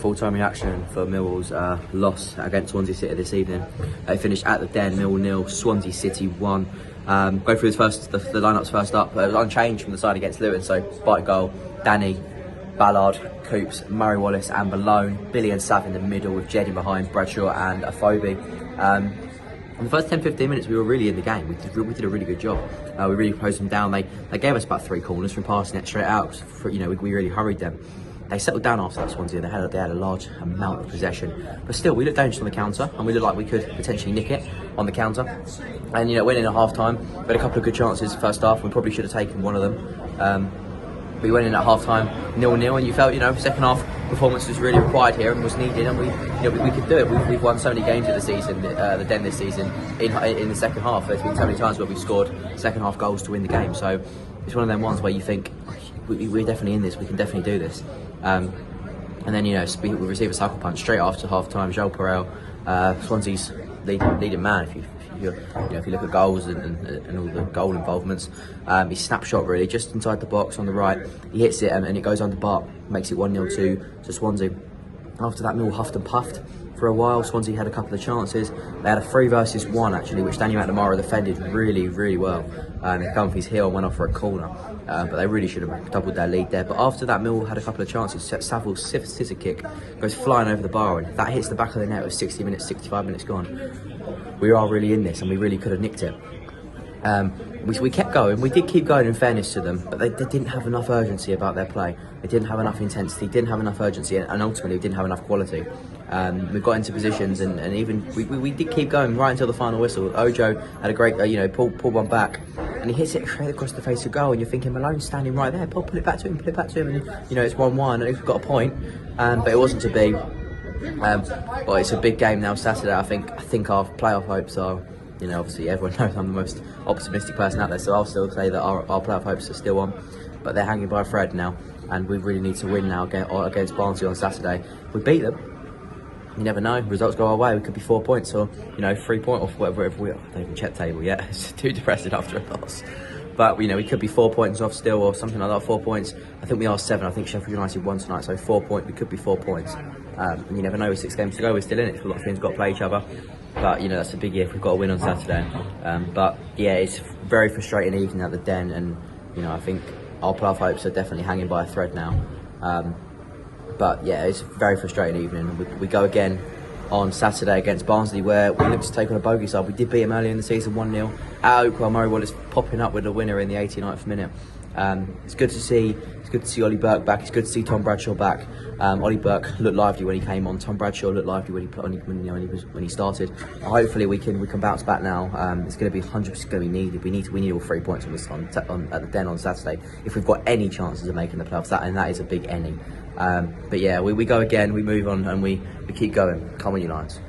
full-time reaction for Millwall's loss against Swansea City this evening. They finished at the Den, Millwall 0, Swansea City 1. Go through the lineups first up. It was unchanged from the side against Luton, so Barty goal, Danny, Ballard, Coops, Murray Wallace and Malone, Billy and Sav in the middle with Jeddy behind, Bradshaw and Afobe. In the first 10-15 minutes we were really in the game. We did a really good job. We really closed them down. They gave us about 3 corners from passing it straight out. We really hurried them. They settled down after that, Swansea. They had a large amount of possession, but still we looked dangerous on the counter, and we looked like we could potentially nick it on the counter. And went in at half time. We had a couple of good chances first half. We probably should have taken one of them. We went in at half time 0-0, and you felt second half performance was really required here and was needed, and we could do it. We've won so many games of the season, the Den this season in the second half. There's been so many times where we've scored second half goals to win the game. So it's one of them ones where you think we're definitely in this. We can definitely do this. And then we receive a sucker punch straight after half time. Joel Perel, Swansea's leading man. If you look at goals and all the goal involvements, his snapshot really just inside the box on the right. He hits it and it goes under bar, makes it 1-0 to Swansea. After that, Mill huffed and puffed for a while. Swansea had a couple of chances. They had a 3 versus 1 actually, which Daniel McNamara defended really well. He come off his heel and went off for a corner, but they really should have doubled their lead there. But after that, Mill had a couple of chances. Saville's scissor kick goes flying over the bar, and that hits the back of the net with 65 minutes gone. We are really in this, and we really could have nicked it. We kept going. We did keep going in fairness to them, but they didn't have enough urgency about their play. They didn't have enough intensity, didn't have enough urgency, and ultimately didn't have enough quality. We got into positions, and even we did keep going right until the final whistle. Ojo had a great, pulled one back, and he hits it straight across the face of goal, and you're thinking Malone's standing right there. Pull it back to him, and it's 1-1, and he's got a point, but it wasn't to be. But it's a big game now Saturday. I think our playoff hopes are. Obviously everyone knows I'm the most optimistic person out there, so I'll still say that our playoff hopes are still on, but they're hanging by a thread now, and we really need to win now against Barnsley on Saturday. If we beat them, you never know, results go our way, we could be 4 points or 3 points or whatever. I don't even check table yet. It's too depressing after a loss, but we could be 4 points off still, or something like that. 4 points. I think we are 7. I think Sheffield United won tonight, so 4 points. We could be 4 points. And you never know, with 6 games to go, we're still in it. A lot of teams got to play each other, but that's a big year if we've got to win on Saturday. But yeah, it's very frustrating evening at the Den, and I think our playoff hopes are definitely hanging by a thread now. But yeah, it's a very frustrating evening. We go again on Saturday against Barnsley, where we look to take on a bogey side. We did beat them earlier in the season 1-0 at Oakwell. Murray Wallace popping up with a winner in the 89th minute. It's good to see Ollie Burke back. It's good to see Tom Bradshaw back. Ollie Burke looked lively when he came on. Tom Bradshaw looked lively when he started. Hopefully we can bounce back now. It's going to be 100% going to be needed. We need all 3 points at the Den on Saturday if we've got any chances of making the playoffs. That is a big any. But yeah, we go again. We move on and we keep going. Come on, you Lions.